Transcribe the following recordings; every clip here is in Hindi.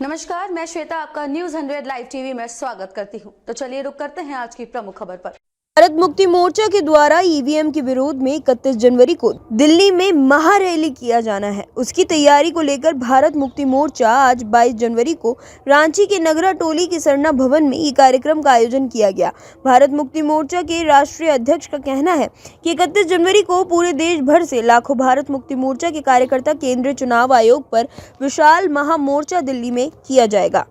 नमस्कार, मैं श्वेता आपका न्यूज 100 लाइव टीवी में स्वागत करती हूं। तो चलिए रुक करते हैं आज की प्रमुख खबर पर। भारत मुक्ति मोर्चा के द्वारा ईवीएम के विरोध में 31 जनवरी को दिल्ली में महारैली किया जाना है। उसकी तैयारी को लेकर भारत मुक्ति मोर्चा आज 22 जनवरी को रांची के नगरा टोली के सरना भवन में ये कार्यक्रम का आयोजन किया गया। भारत मुक्ति मोर्चा के राष्ट्रीय अध्यक्ष का कहना है कि 31 जनवरी को पूरे देश भर से लाखों भारत मुक्ति मोर्चा के कार्यकर्ता केंद्रीय चुनाव आयोग पर विशाल महामोर्चा दिल्ली में किया जाएगा।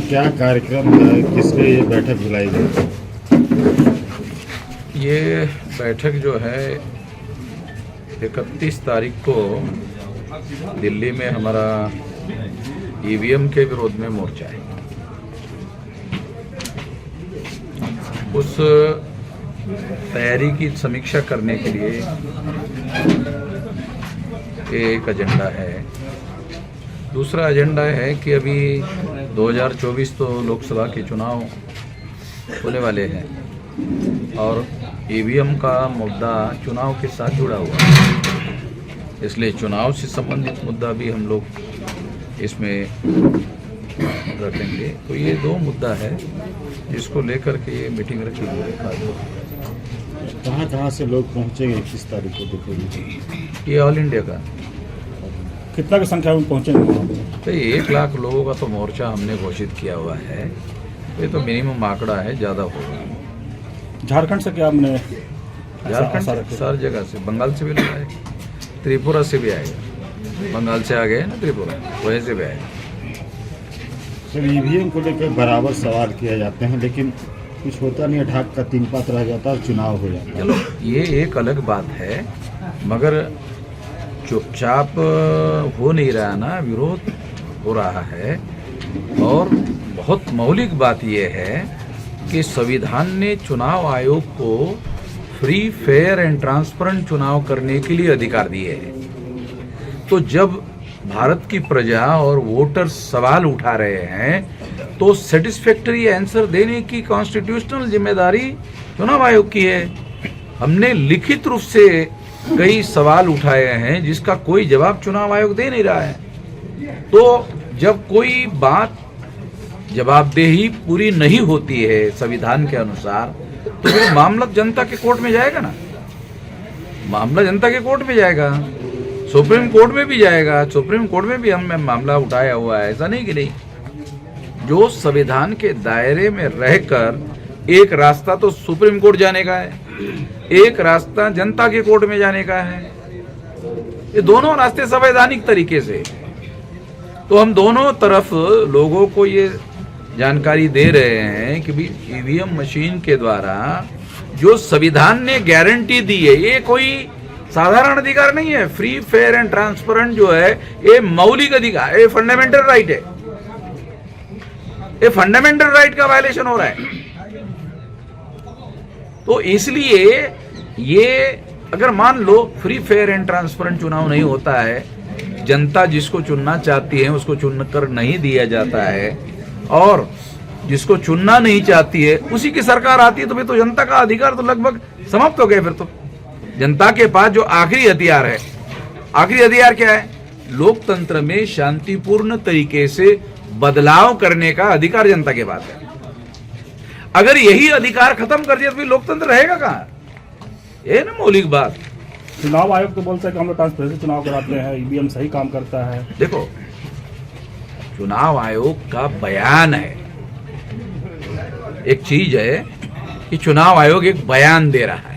क्या कार्यक्रम है, किसके ये बैठक बुलाई गई? ये बैठक जो है 31 तारीख को दिल्ली में हमारा ईवीएम के विरोध में मोर्चा है। उस तैयारी की समीक्षा करने के लिए एक एजेंडा है। दूसरा एजेंडा है कि अभी 2024 तो लोकसभा के चुनाव होने वाले हैं और ईवीएम का मुद्दा चुनाव के साथ जुड़ा हुआ है, इसलिए चुनाव से संबंधित मुद्दा भी हम लोग इसमें रखेंगे। तो ये दो मुद्दा है जिसको लेकर के ये मीटिंग रखी हुई है। कहाँ से लोग पहुँचेंगे 21 तारीख को देखोगे? ये ऑल इंडिया का कितना की संख्या में पहुँचेंगे? तो 1 लाख लोगों का तो मोर्चा हमने घोषित किया हुआ है। ये तो मिनिमम आंकड़ा है, ज़्यादा होगा। झारखंड से क्या हमने? झारखंड से सारी जगह से, बंगाल से भी लोग आए, त्रिपुरा से भी आएगा। बंगाल से आ गए ना त्रिपुरा, वहीं से भी आएगा। सर, ईवीएम को लेकर बराबर सवाल किए जाते हैं, लेकिन कुछ होता नहीं है, ढाक का 3 पात रह जाता है, चुनाव हो जाता है। चलो ये एक अलग बात है, मगर चुपचाप हो नहीं रहा ना, विरोध हो रहा है। और बहुत मौलिक बात यह है कि संविधान ने चुनाव आयोग को फ्री, फेयर एंड ट्रांसपेरेंट चुनाव करने के लिए अधिकार दिए हैं। तो जब भारत की प्रजा और वोटर्स सवाल उठा रहे हैं तो सेटिस्फैक्टरी आंसर देने की कॉन्स्टिट्यूशनल जिम्मेदारी चुनाव आयोग की है। हमने लिखित रूप से कई सवाल उठाए हैं जिसका कोई जवाब चुनाव आयोग दे नहीं रहा है। तो जब कोई बात जवाबदेही पूरी नहीं होती है संविधान के अनुसार, तो फिर मामला जनता के कोर्ट में जाएगा ना, मामला जनता के कोर्ट में जाएगा, सुप्रीम कोर्ट में भी जाएगा। सुप्रीम कोर्ट में भी हमने मामला उठाया हुआ है, ऐसा नहीं कि नहीं। जो संविधान के दायरे में रहकर एक रास्ता तो सुप्रीम कोर्ट जाने का है, एक रास्ता जनता के कोर्ट में जाने का है। ये दोनों रास्ते संवैधानिक तरीके से, तो हम दोनों तरफ लोगों को ये जानकारी दे रहे हैं कि भी ईवीएम मशीन के द्वारा जो संविधान ने गारंटी दी है, ये कोई साधारण अधिकार नहीं है। फ्री, फेयर एंड ट्रांसपेरेंट जो है ये मौलिक अधिकार, ये फंडामेंटल राइट है। ये फंडामेंटल राइट का वायलेशन हो रहा है। तो इसलिए ये अगर मान लो फ्री, फेयर एंड ट्रांसपेरेंट चुनाव नहीं होता है, जनता जिसको चुनना चाहती है उसको चुनकर नहीं दिया जाता है, और जिसको चुनना नहीं चाहती है उसी की सरकार आती है, तो फिर तो जनता का अधिकार तो लगभग समाप्त हो गए। फिर तो जनता के पास जो आखिरी हथियार है, आखिरी हथियार क्या है? लोकतंत्र में शांतिपूर्ण तरीके से बदलाव करने का अधिकार जनता के पास है। अगर यही अधिकार खत्म कर दिया तो फिर लोकतंत्र रहेगा कहाँ? ये ना मौलिक बात। चुनाव आयोग तो बोलता है कि हम लोग ट्रांसपेरेंसी चुनाव कराते हैं, ईवीएम सही काम करता है। देखो, चुनाव आयोग का बयान है, एक चीज है कि चुनाव आयोग एक बयान दे रहा है।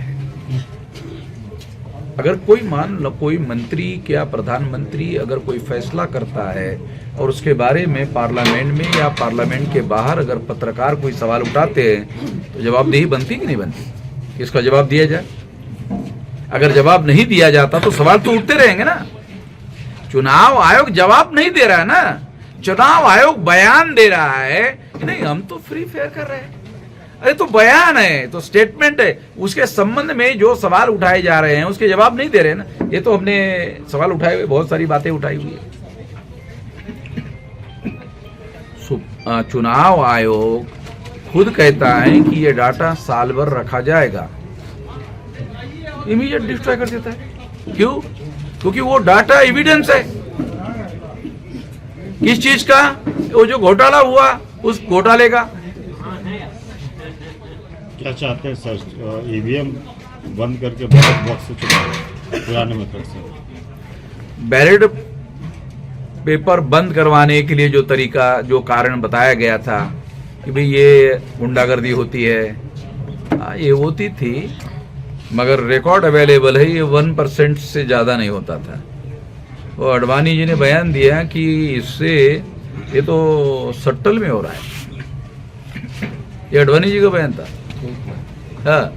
अगर कोई मान लो कोई मंत्री या प्रधानमंत्री अगर कोई फैसला करता है और उसके बारे में पार्लियामेंट में या पार्लियामेंट के बाहर अगर पत्रकार कोई सवाल उठाते हैं तो जवाबदेही बनती कि नहीं बनती? इसका जवाब दिया जाए। अगर जवाब नहीं दिया जाता तो सवाल तो उठते रहेंगे ना। चुनाव आयोग जवाब नहीं दे रहा है ना, चुनाव आयोग बयान दे रहा है कि नहीं हम तो फ्री फेयर कर रहे हैं। अरे तो बयान है, तो स्टेटमेंट है, उसके संबंध में जो सवाल उठाए जा रहे हैं उसके जवाब नहीं दे रहे ना। ये तो हमने सवाल उठाए हुए, बहुत सारी बातें उठाई हुई है। चुनाव आयोग खुद कहता है कि ये डाटा साल भर रखा जाएगा। इमीडिएट डिस्ट्रॉय कर देता है। क्यों? क्योंकि वो डाटा एविडेंस है किस चीज का, वो जो घोटाला हुआ उस घोटाले का। क्या चाहते हैं सर, ईवीएम बंद करके बैलेट बॉक्स से चुनाव पुराने मेथड से? बैलेट पेपर बंद करवाने के लिए जो तरीका, जो कारण बताया गया था कि भाई ये गुंडागर्दी होती है, ये होती थी, मगर रिकॉर्ड अवेलेबल है, ये 1% से ज़्यादा नहीं होता था। वो अडवाणी जी ने बयान दिया कि इससे ये तो सट्टल में हो रहा है। ये अडवाणी जी का बयान था। हाँ,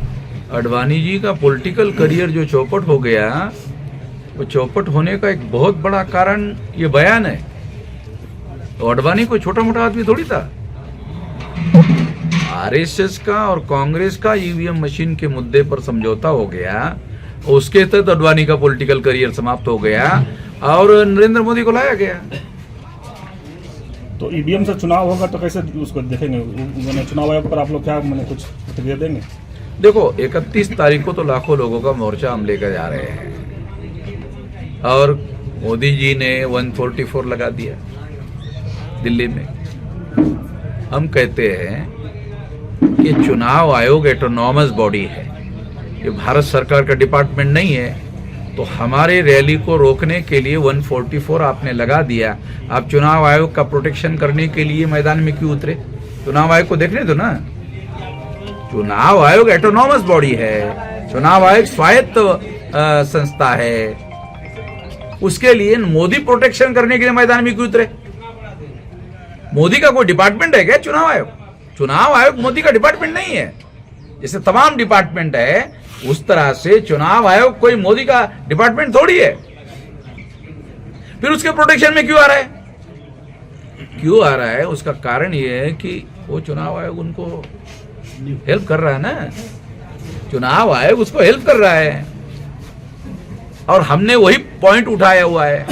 अडवाणी जी का पॉलिटिकल करियर जो चौपट हो गया, वो चौपट होने का एक बहुत बड़ा कारण ये बयान है। तो अडवाणी कोई छोटा मोटा आदमी थोड़ी था। आरएसएस का और कांग्रेस का ईवीएम मशीन के मुद्दे पर समझौता हो गया, उसके तहत अडवाणी का पॉलिटिकल करियर समाप्त हो गया और नरेंद्र मोदी को लाया गया। तो ईवीएम से चुनाव होगा तो कैसे उसको देखेंगे? चुनाव आयोग पर आप लोग क्या मैंने कुछ प्रतिक्रिया देंगे? देखो, 31 तारीख को तो लाखों लोगों का मोर्चा हम लेकर जा रहे हैं और मोदी जी ने 144 लगा दिया दिल्ली में। हम कहते हैं कि चुनाव आयोग एटोनॉमस बॉडी है, ये भारत सरकार का डिपार्टमेंट नहीं है। तो हमारे रैली को रोकने के लिए 144 आपने लगा दिया। आप चुनाव आयोग का प्रोटेक्शन करने के लिए मैदान में क्यों उतरे? चुनाव आयोग को देखने दो ना। चुनाव आयोग एटोनॉमस बॉडी है, चुनाव आयोग स्वायत्त संस्था है। उसके लिए मोदी प्रोटेक्शन करने के लिए मैदान में क्यों उतरे? मोदी का कोई डिपार्टमेंट है क्या चुनाव आयोग? चुनाव आयोग मोदी का डिपार्टमेंट नहीं है। जैसे तमाम डिपार्टमेंट है, उस तरह से चुनाव आयोग कोई मोदी का डिपार्टमेंट थोड़ी है। फिर उसके प्रोटेक्शन में क्यों आ रहा है? क्यों आ रहा है? उसका कारण यह है कि वो चुनाव आयोग उनको हेल्प कर रहा है ना। चुनाव आयोग उसको हेल्प कर रहा है और हमने वही पॉइंट उठाया हुआ है।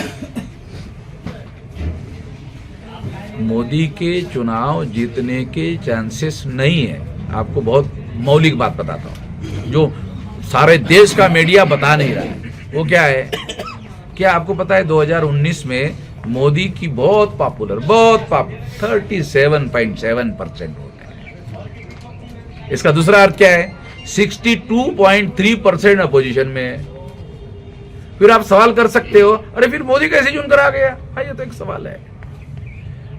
मोदी के चुनाव जीतने के चांसेस नहीं है। आपको बहुत मौलिक बात बताता हूं जो सारे देश का मीडिया बता नहीं रहा है। वो क्या है? क्या आपको पता है 2019 में मोदी की बहुत पॉपुलर 37.7% हो गया। इसका दूसरा अर्थ क्या है? 62.3% अपोजिशन में है। फिर आप सवाल कर सकते हो, अरे फिर मोदी कैसे चुनकर आ गया? ये तो एक सवाल है।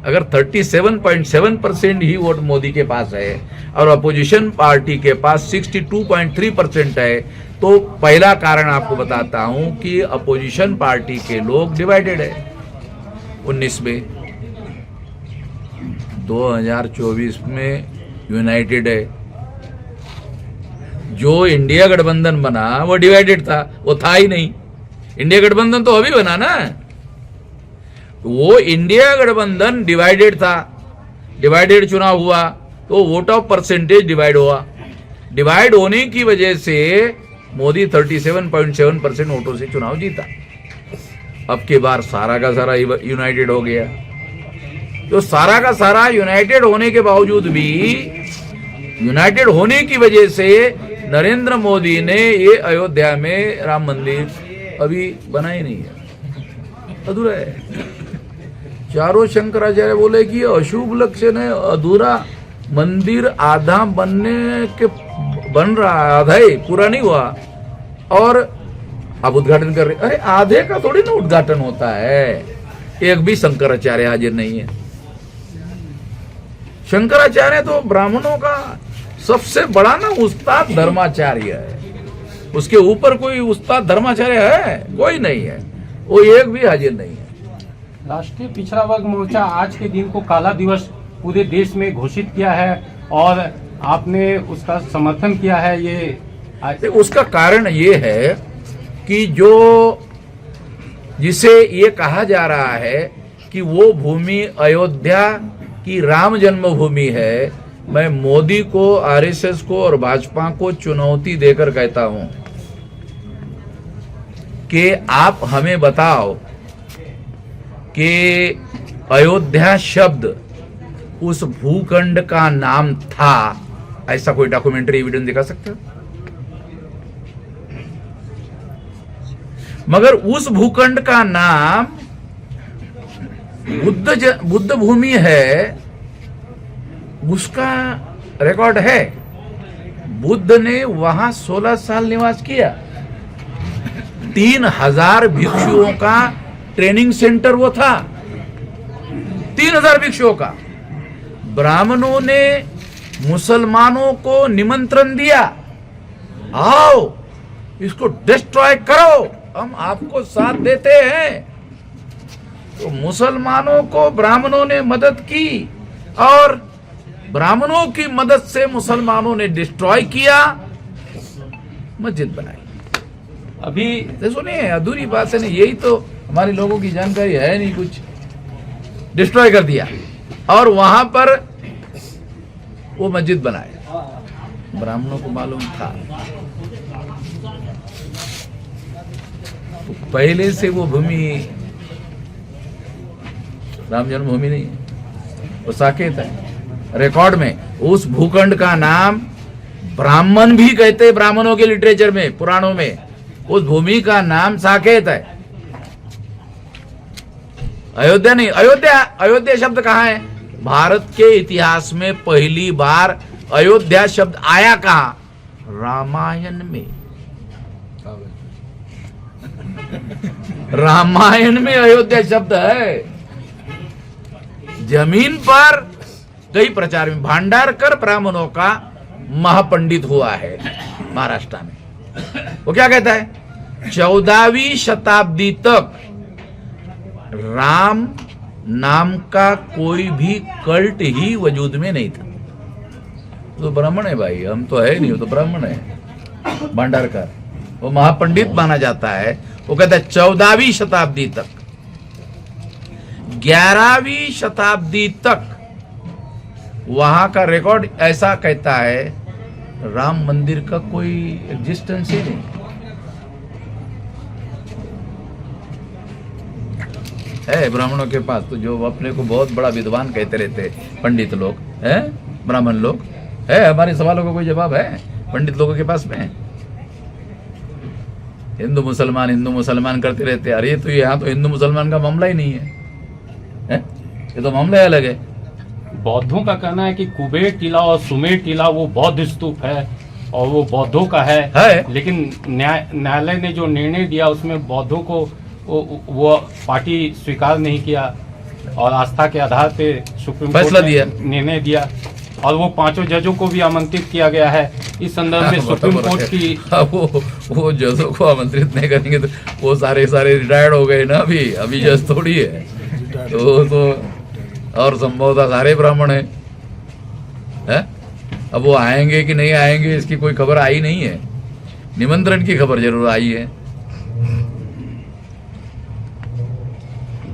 अगर 37.7% ही वोट मोदी के पास है और अपोजिशन पार्टी के पास 62.3% है, तो पहला कारण आपको बताता हूं कि अपोजिशन पार्टी के लोग डिवाइडेड है। 19 में, 2024 में यूनाइटेड है। जो इंडिया गठबंधन बना वो डिवाइडेड था, वो था ही नहीं। इंडिया गठबंधन तो अभी बना ना। वो इंडिया गठबंधन डिवाइडेड था, डिवाइडेड चुनाव हुआ तो वोट ऑफ परसेंटेज डिवाइड हुआ। डिवाइड होने की वजह से मोदी 37.7% वोटों से चुनाव जीता। अब की बार सारा का सारा यूनाइटेड हो गया। तो सारा का सारा यूनाइटेड होने के बावजूद भी, यूनाइटेड होने की वजह से नरेंद्र मोदी ने ये अयोध्या में राम मंदिर अभी बना ही नहीं है, अधूरा है। चारों शंकराचार्य बोले कि अशुभ लक्षण है, अधूरा मंदिर आधा बनने के बन रहा, आधा ही पूरा नहीं हुआ और अब उद्घाटन कर रहे। अरे आधे का थोड़ी ना उद्घाटन होता है। एक भी शंकराचार्य हाजिर नहीं है। शंकराचार्य तो ब्राह्मणों का सबसे बड़ा ना उस्ताद धर्माचार्य है। उसके ऊपर कोई उस्ताद धर्माचार्य है? कोई नहीं है। वो एक भी हाजिर नहीं है। राष्ट्रीय पिछड़ा वर्ग मोर्चा आज के दिन को काला दिवस पूरे देश में घोषित किया है और आपने उसका समर्थन किया है। ये उसका कारण ये है कि जो जिसे ये कहा जा रहा है कि वो भूमि अयोध्या की राम जन्मभूमि है, मैं मोदी को, आरएसएस को और भाजपा को चुनौती देकर कहता हूं कि आप हमें बताओ कि अयोध्या शब्द उस भूखंड का नाम था, ऐसा कोई डॉक्यूमेंट्री एविडेंस दिखा सकते हो? मगर उस भूखंड का नाम बुद्ध भूमि है, उसका रिकॉर्ड है। बुद्ध ने वहां 16 साल निवास किया। 3000 भिक्षुओं का ट्रेनिंग सेंटर वो था, 3000 भिक्षुओं का। ब्राह्मणों ने मुसलमानों को निमंत्रण दिया, आओ इसको डिस्ट्रॉय करो, हम आपको साथ देते हैं। तो मुसलमानों को ब्राह्मणों ने मदद की और ब्राह्मणों की मदद से मुसलमानों ने डिस्ट्रॉय किया, मस्जिद बनाई। अभी सुनिए, अधूरी बात है ना, यही तो हमारे लोगों की जानकारी है नहीं, कुछ डिस्ट्रॉय कर दिया और वहां पर वो मस्जिद बनाया। ब्राह्मणों को मालूम था, तो पहले से वो भूमि राम जन्मभूमि नहीं है, वो साकेत है। रिकॉर्ड में उस भूखंड का नाम ब्राह्मण भी कहते हैं, ब्राह्मणों के लिटरेचर में, पुराणों में उस भूमि का नाम साकेत है। अयोध्या नहीं, अयोध्या शब्द कहां है? भारत के इतिहास में पहली बार अयोध्या शब्द आया कहां? रामायण में। रामायण में अयोध्या शब्द है। जमीन पर कई प्रचार में भांडारकर ब्राह्मणों का महापंडित हुआ है महाराष्ट्र में। वो क्या कहता है? 14वीं शताब्दी तक राम नाम का कोई भी कल्ट ही वजूद में नहीं था। तो ब्राह्मण है भाई, हम तो है नहीं, वो तो ब्राह्मण है। भांडारकर वो महापंडित माना जाता है। वो कहता है 14वीं शताब्दी तक, 11वीं शताब्दी तक वहां का रिकॉर्ड ऐसा कहता है राम मंदिर का कोई एग्जिस्टेंस ही नहीं है ब्राह्मणों के पास। तो जो अपने को बहुत बड़ा विद्वान कहते रहते पंडित लोग हैं, ब्राह्मण लोग है, हमारे सवालों का कोई जवाब है पंडित लोगों के पास में? हिंदू मुसलमान करते रहते। अरे तो यहाँ तो हिंदू मुसलमान का मामला ही नहीं है, ये तो मामला अलग है। बौद्धों का कहना है कि कुबेर टीला और सुमेर टीला वो बौद्ध स्तूप है और वो बौद्धों का है। लेकिन न्यायालय ने जो निर्णय दिया उसमें बौद्धों को वो पार्टी स्वीकार नहीं किया और आस्था के आधार पे सुप्रीम कोर्ट ने निर्णय दिया और वो 5 जजों को भी आमंत्रित किया गया है। इस संदर्भ में सुप्रीम कोर्ट की वो जजों को आमंत्रित नहीं करेंगे तो वो सारे रिटायर्ड हो गए ना, अभी जज थोड़ी है। तो और संभवतः सारे ब्राह्मण है? अब वो आएंगे कि नहीं आएंगे इसकी कोई खबर आई नहीं है, निमंत्रण की खबर जरूर आई है।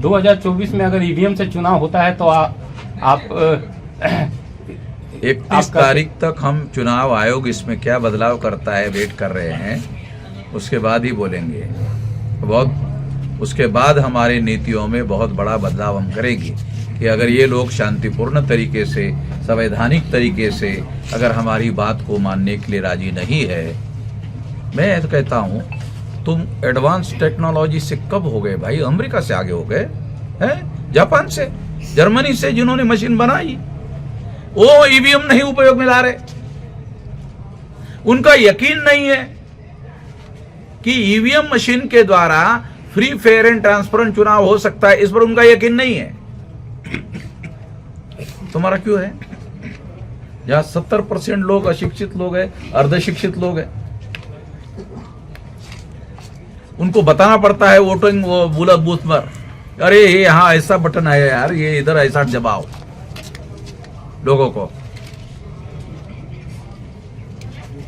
2024 में अगर ईवीएम से चुनाव होता है तो आप 31 तारीख तक हम चुनाव आयोग इसमें क्या बदलाव करता है वेट कर रहे हैं, उसके बाद ही बोलेंगे। उसके बाद हमारी नीतियों में बहुत बड़ा बदलाव हम करेंगे कि अगर ये लोग शांतिपूर्ण तरीके से, संवैधानिक तरीके से अगर हमारी बात को मानने के लिए राजी नहीं है, मैं तो कहता हूँ तुम एडवांस टेक्नोलॉजी से कब हो गए भाई? अमेरिका से आगे हो गए हैं, जापान से, जर्मनी से, जिन्होंने मशीन बनाई वो ईवीएम नहीं उपयोग में ला रहे। उनका यकीन नहीं है कि ईवीएम मशीन के द्वारा फ्री, फेयर एंड ट्रांसपेरेंट चुनाव हो सकता है, इस पर उनका यकीन नहीं है। तुम्हारा क्यों है? जहां 70% लोग अशिक्षित लोग हैं, अर्धशिक्षित लोग हैं, उनको बताना पड़ता है वोटिंग वो बूथ पर, अरे ये यहाँ ऐसा बटन है यार, ये इधर ऐसा दबाओ लोगों को।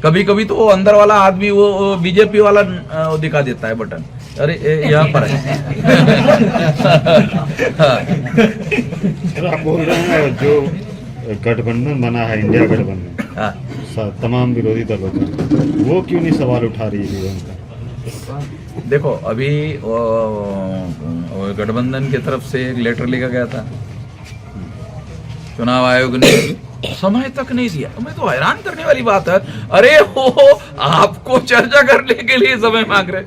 कभी कभी तो वो अंदर वाला आदमी वो बीजेपी वाला दिखा देता है बटन, अरे यहाँ पर है। आप बोल रहे हैं जो गठबंधन बना है, इंडिया गठबंधन, तमाम विरोधी दलों का, वो क्यों नहीं सवाल उठा रही है उनका? देखो अभी गठबंधन की तरफ से एक लेटर लिखा गया था, चुनाव आयोग ने समय तक नहीं दिया। मैं तो हैरान करने वाली बात है, अरे हो आपको चर्चा करने के लिए समय मांग रहे।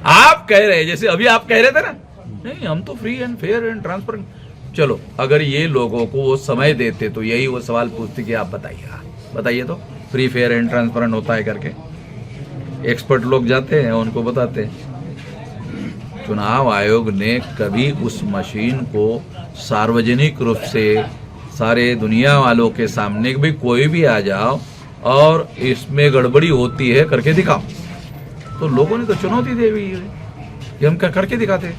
आप कह रहे हैं, जैसे अभी आप कह रहे थे ना, नहीं हम तो free and fair and transparent. चलो अगर ये लोगों को वो समय देते तो यही वो सवाल पूछते कि आप बताइए तो फ्री फेयर एंड ट्रांसपेरेंट होता है करके। एक्सपर्ट लोग जाते हैं उनको बताते हैं। चुनाव आयोग ने कभी उस मशीन को सार्वजनिक रूप से सारे दुनिया वालों के सामने भी कोई भी आ जाओ और इसमें गड़बड़ी होती है करके दिखाओ, तो लोगों ने तो चुनौती दे दी है कि हम क्या करके दिखाते हैं।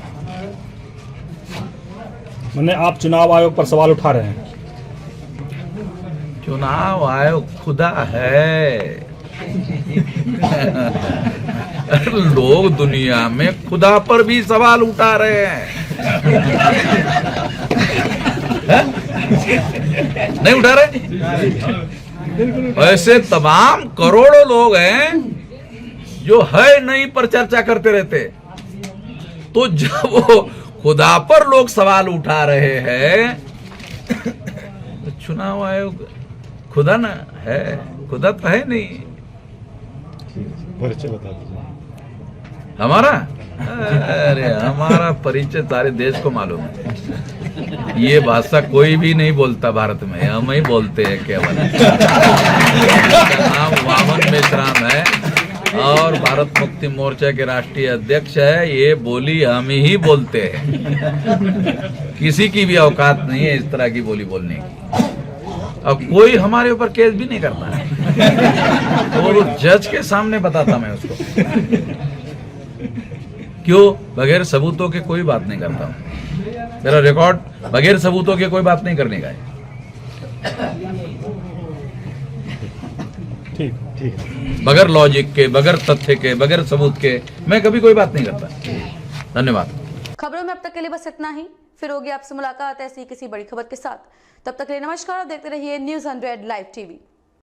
मैंने आप चुनाव आयोग पर सवाल उठा रहे हैं। चुनाव आयोग खुदा है। लोग दुनिया में खुदा पर भी सवाल उठा रहे हैं। नहीं उठा रहे? ऐसे तमाम करोड़ों लोग हैं जो है नहीं पर चर्चा करते रहते। तो जब वो खुदा पर लोग सवाल उठा रहे हैं, तो चुनाव आयोग खुदा ना है, खुदा तो है नहीं। परिचय बता दीजिए हमारा। अरे हमारा परिचय सारे देश को मालूम है। ये भाषा कोई भी नहीं बोलता भारत में, हम ही बोलते हैं केवल। इसका नाम वामन मेश्राम है और भारत मुक्ति मोर्चा के राष्ट्रीय अध्यक्ष है। ये बोली हम ही बोलते हैं, किसी की भी औकात नहीं है इस तरह की बोली बोलने की। अब कोई हमारे ऊपर केस भी नहीं करता है, और जज के सामने बताता मैं उसको। क्यों? बगैर सबूतों के कोई बात नहीं करता हूं। मेरा रिकॉर्ड बगैर सबूतों के कोई बात नहीं करने का है। ठीक है। बगैर लॉजिक के, बगैर तथ्य के, बगैर सबूत के मैं कभी कोई बात नहीं करता। धन्यवाद। खबरों में अब तक के लिए बस इतना ही। फिर होगी आपसे मुलाकात ऐसी किसी बड़ी खबर के साथ। तब तक के लिए नमस्कार और देखते रहिए न्यूज़ 100 लाइव टीवी।